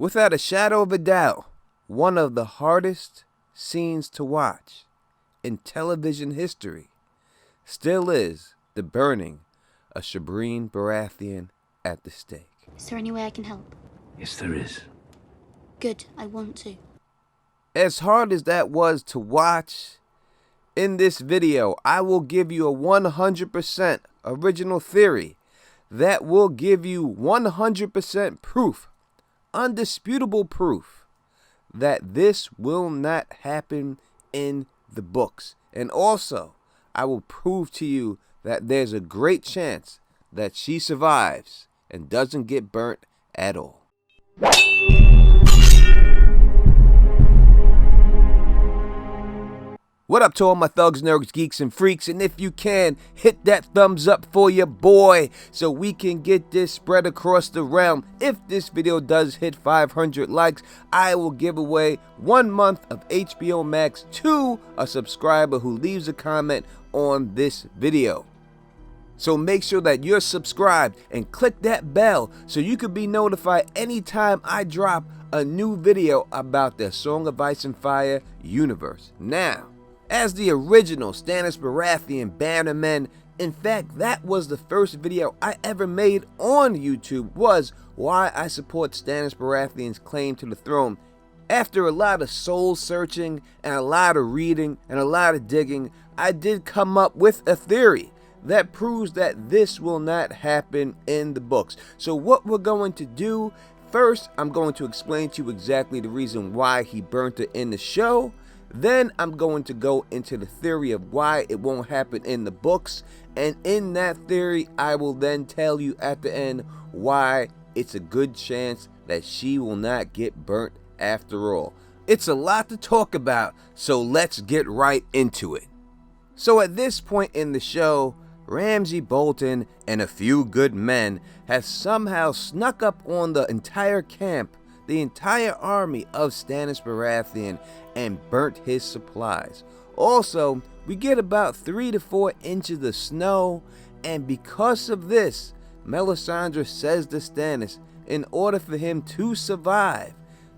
Without a shadow of a doubt, one of the hardest scenes to watch in television history still is the burning of Shireen Baratheon at the stake. Is there any way I can help? Yes, there is. Good, I want to. As hard as that was to watch, in this video, I will give you a 100% original theory that will give you 100% proof, undisputable proof, that this will not happen in the books. And also, I will prove to you that there's a great chance that she survives and doesn't get burnt at all. What up to all my thugs, nerds, geeks, and freaks? And if you can, hit that thumbs up for your boy so we can get this spread across the realm. If this video does hit 500 likes, I will give away 1 month of HBO Max to a subscriber who leaves a comment on this video. So make sure that you're subscribed and click that bell so you can be notified anytime I drop a new video about the Song of Ice and Fire universe. Now, as the original Stannis Baratheon bannerman, in fact, that was the first video I ever made on YouTube, was why I support Stannis Baratheon's claim to the throne. After a lot of soul searching and a lot of reading and a lot of digging, I did come up with a theory that proves that this will not happen in the books. So what we're going to do, first, I'm going to explain to you exactly the reason why he burnt her in the show. Then I'm going to go into the theory of why it won't happen in the books. And in that theory, I will then tell you at the end why it's a good chance that she will not get burnt after all. It's a lot to talk about, so let's get right into it. So at this point in the show, Ramsay Bolton and a few good men have somehow snuck up on the entire camp, the entire army of Stannis Baratheon, and burnt his supplies. Also, we get about 3 to 4 inches of snow, and because of this, Melisandre says to Stannis, in order for him to survive,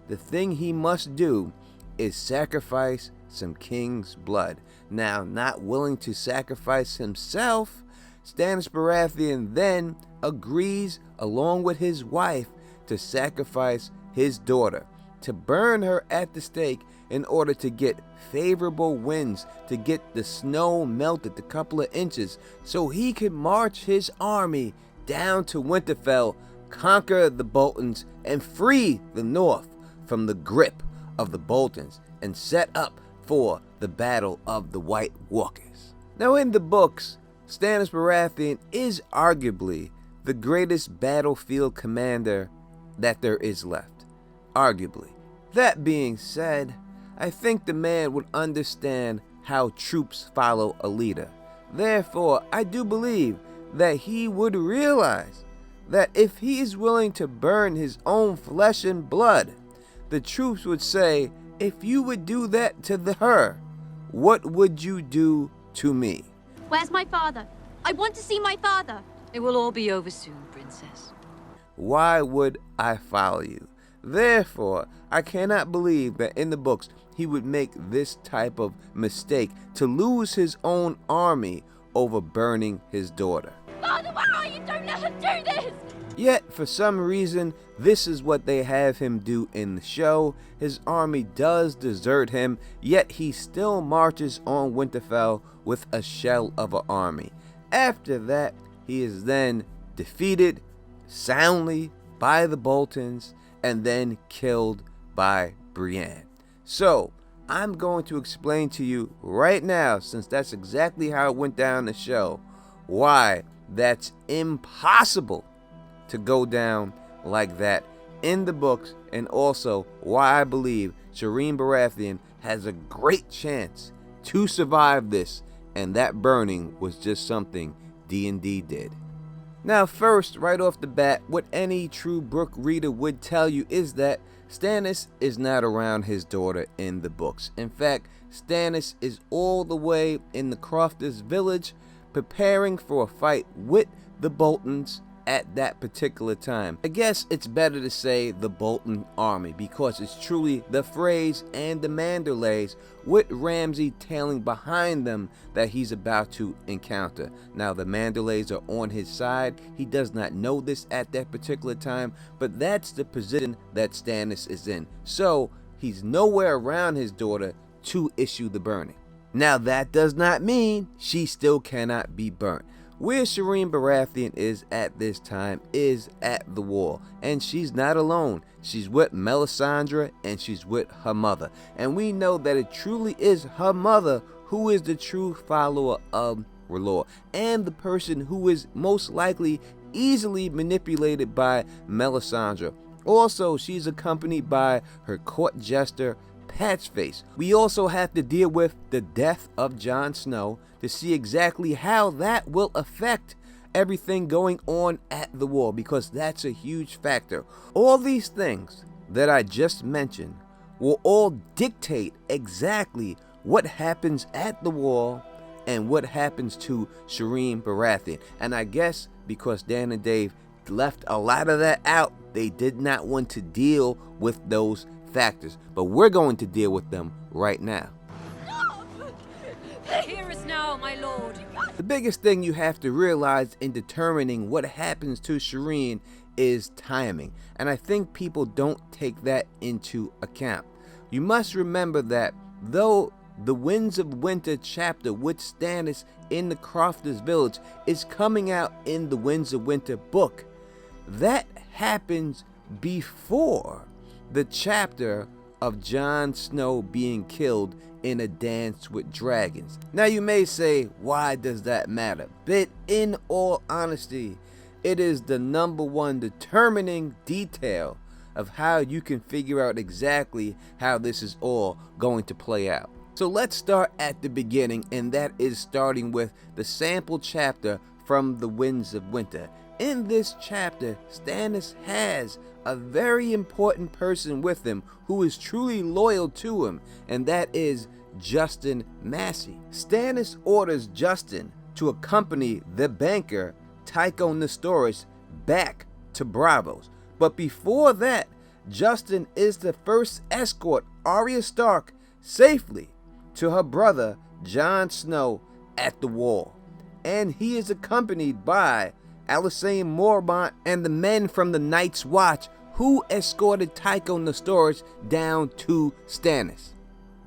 the thing he must do is sacrifice some king's blood. Now, not willing to sacrifice himself, Stannis Baratheon then agrees, along with his wife, to sacrifice his daughter, to burn her at the stake in order to get favorable winds, to get the snow melted a couple of inches so he could march his army down to Winterfell, conquer the Boltons, and free the North from the grip of the Boltons and set up for the Battle of the White Walkers. Now in the books, Stannis Baratheon is arguably the greatest battlefield commander that there is left. Arguably. That being said, I think the man would understand how troops follow a leader. Therefore, I do believe that he would realize that if he is willing to burn his own flesh and blood, the troops would say, if you would do that to her, what would you do to me? Where's my father? I want to see my father. It will all be over soon, princess. Why would I follow you? Therefore, I cannot believe that in the books he would make this type of mistake to lose his own army over burning his daughter. Father, where are you? Don't let her do this! Yet, for some reason, this is what they have him do in the show. His army does desert him, yet he still marches on Winterfell with a shell of an army. After that, he is then defeated soundly by the Boltons and then killed by Brienne. So, I'm going to explain to you right now, since that's exactly how it went down the show, why that's impossible to go down like that in the books, and also why I believe Shireen Baratheon has a great chance to survive this, and that burning was just something D&D did. Now first, right off the bat, what any true book reader would tell you is that Stannis is not around his daughter in the books. In fact, Stannis is all the way in the Crofters village preparing for a fight with the Boltons at that particular time. I guess it's better to say the Bolton army, because it's truly the Freys and the Manderleys with Ramsay tailing behind them that he's about to encounter. Now the Manderleys are on his side. He does not know this at that particular time, but that's the position that Stannis is in. So he's nowhere around his daughter to issue the burning. Now that does not mean she still cannot be burnt. Where Shireen Baratheon is at this time is at the wall, and she's not alone. She's with Melisandre and she's with her mother, and we know that it truly is her mother who is the true follower of R'hllor, and the person who is most likely easily manipulated by Melisandre. Also, she's accompanied by her court jester Patchface. We also have to deal with the death of Jon Snow to see exactly how that will affect everything going on at the wall, because that's a huge factor. All these things that I just mentioned will all dictate exactly what happens at the wall and what happens to Shireen Baratheon. And I guess because Dan and Dave left a lot of that out, they did not want to deal with those factors, but we're going to deal with them right now. Hear us now, my lord. The biggest thing you have to realize in determining what happens to Shireen is timing, and I think people don't take that into account. You must remember that though the Winds of Winter chapter with Stannis in the Crofters Village is coming out in the Winds of Winter book, that happens before the chapter of Jon Snow being killed in a dance with dragons. Now you may say, why does that matter? But in all honesty, it is the #1 determining detail of how you can figure out exactly how this is all going to play out. So let's start at the beginning, and that is starting with the sample chapter from the Winds of Winter. In this chapter, Stannis has a very important person with him who is truly loyal to him, and that is Justin Massey. Stannis orders Justin to accompany the banker Tycho Nestoris back to Braavos. But before that, Justin is to first escort Arya Stark safely to her brother Jon Snow at the wall. And he is accompanied by Alysanne Mormont and the men from the Night's Watch who escorted Tycho Nestoris down to Stannis.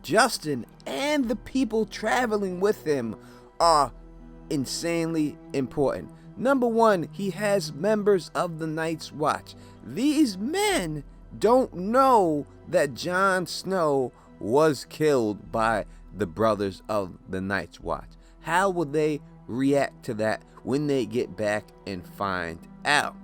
Justin and the people traveling with him are insanely important. #1, he has members of the Night's Watch. These men don't know that Jon Snow was killed by the brothers of the Night's Watch. How will they react to that when they get back and find out?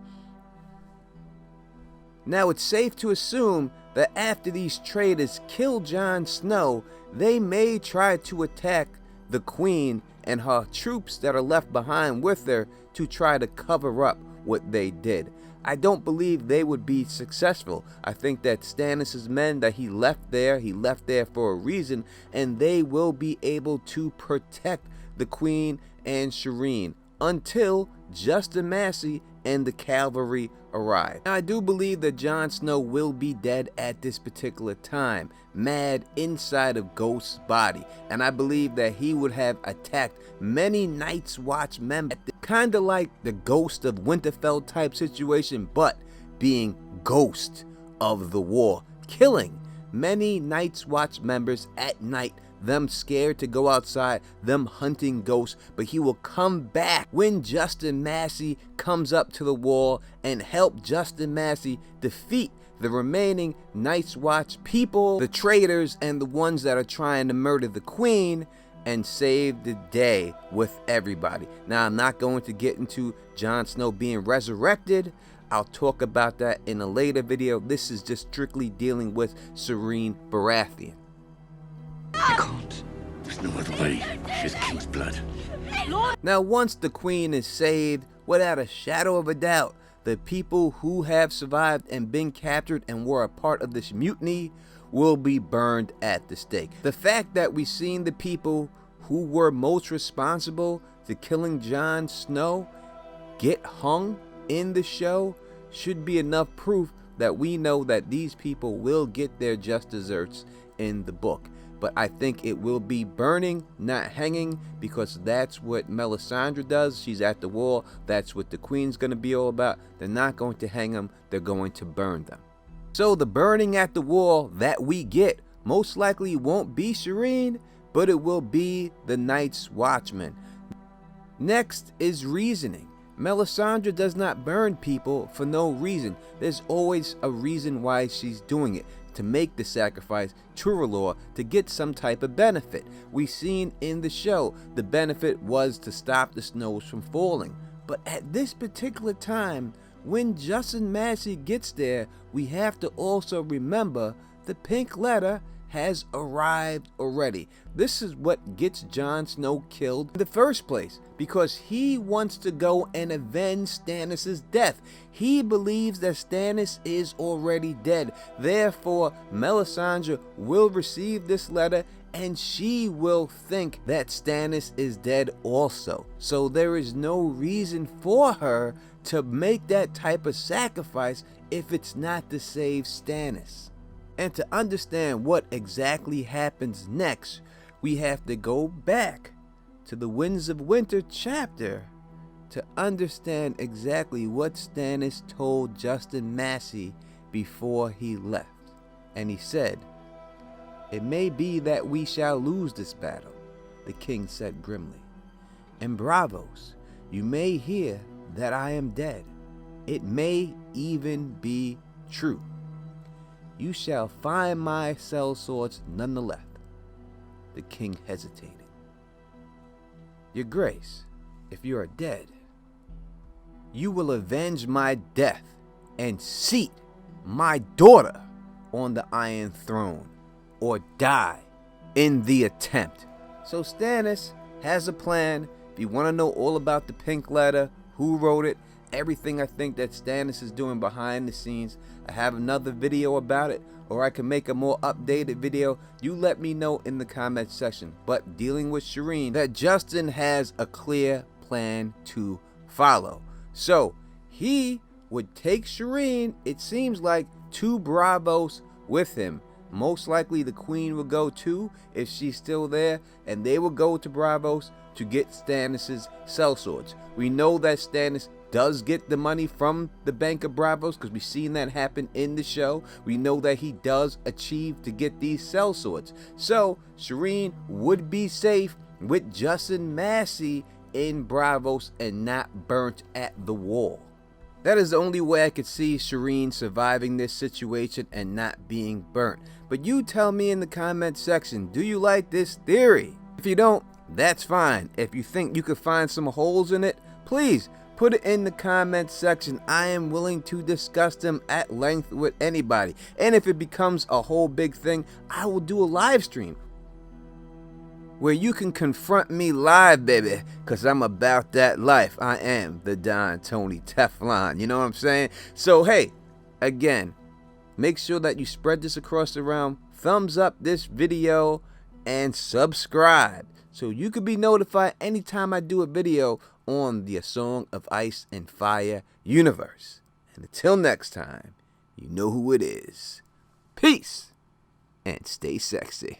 Now it's safe to assume that after these traitors kill Jon Snow, they may try to attack the Queen and her troops that are left behind with her to try to cover up what they did. I don't believe they would be successful. I think that Stannis' men that he left there for a reason, and they will be able to protect the Queen and Shireen until Justin Massey and the cavalry arrive. Now, I do believe that Jon Snow will be dead at this particular time, mad inside of Ghost's body, and I believe that he would have attacked many Night's Watch members, kind of like the Ghost of Winterfell type situation, but being Ghost of the War, killing many Night's Watch members at night, them scared to go outside, them hunting ghosts, but he will come back when Justin Massey comes up to the wall and help Justin Massey defeat the remaining Night's Watch people, the traitors, and the ones that are trying to murder the Queen, and save the day with everybody. Now, I'm not going to get into Jon Snow being resurrected. I'll talk about that in a later video. This is just strictly dealing with Shireen Baratheon. I can't. There's no other way. She's king's blood. Now, once the Queen is saved, without a shadow of a doubt, the people who have survived and been captured and were a part of this mutiny will be burned at the stake. The fact that we've seen the people who were most responsible to killing Jon Snow get hung in the show should be enough proof that we know that these people will get their just desserts in the book. But I think it will be burning, not hanging, because that's what Melisandre does. She's at the wall. That's what the queen's going to be all about. They're not going to hang them. They're going to burn them. So the burning at the wall that we get most likely won't be Shireen, but it will be the Night's Watchman. Next is reasoning. Melisandre does not burn people for no reason. There's always a reason why she's doing it. To make the sacrifice to R'hllor to get some type of benefit. We've seen in the show the benefit was to stop the snows from falling. But at this particular time, when Justin Massey gets there, we have to also remember the pink letter has arrived already. This is what gets Jon Snow killed in the first place, because he wants to go and avenge Stannis' death. He believes that Stannis is already dead. Therefore, Melisandre will receive this letter and she will think that Stannis is dead also. So there is no reason for her to make that type of sacrifice if it's not to save Stannis. And to understand what exactly happens next, we have to go back to the Winds of Winter chapter to understand exactly what Stannis told Justin Massey before he left. And he said, "It may be that we shall lose this battle," the king said grimly. "And Braavos, you may hear that I am dead. It may even be true. You shall find my sellswords nonetheless." The king hesitated. "Your grace, if you are dead, you will avenge my death and seat my daughter on the Iron Throne, or die in the attempt." So Stannis has a plan. If you want to know all about the pink letter, who wrote it, everything I think that Stannis is doing behind the scenes, I have another video about it, or I can make a more updated video. You let me know in the comment section. But dealing with Shireen, that Justin has a clear plan to follow. So he would take Shireen, it seems like, to Braavos with him. Most likely the queen will go too if she's still there, and they will go to Braavos to get Stannis' sellswords. We know that Stannis does get the money from the Bank of Braavos because we've seen that happen in the show. We know that he does achieve to get these sellswords. So Shireen would be safe with Justin Massey in Braavos and not burnt at the wall. That is the only way I could see Shireen surviving this situation and not being burnt. But you tell me in the comment section, do you like this theory? If you don't, that's fine. If you think you could find some holes in it, please put it in the comment section. I am willing to discuss them at length with anybody. And if it becomes a whole big thing, I will do a live stream where you can confront me live, baby, because I'm about that life. I am the Don Tony Teflon, you know what I'm saying? So hey, again, make sure that you spread this across the realm, thumbs up this video, and subscribe so you can be notified anytime I do a video on the A Song of Ice and Fire universe. And until next time, you know who it is. Peace, and stay sexy.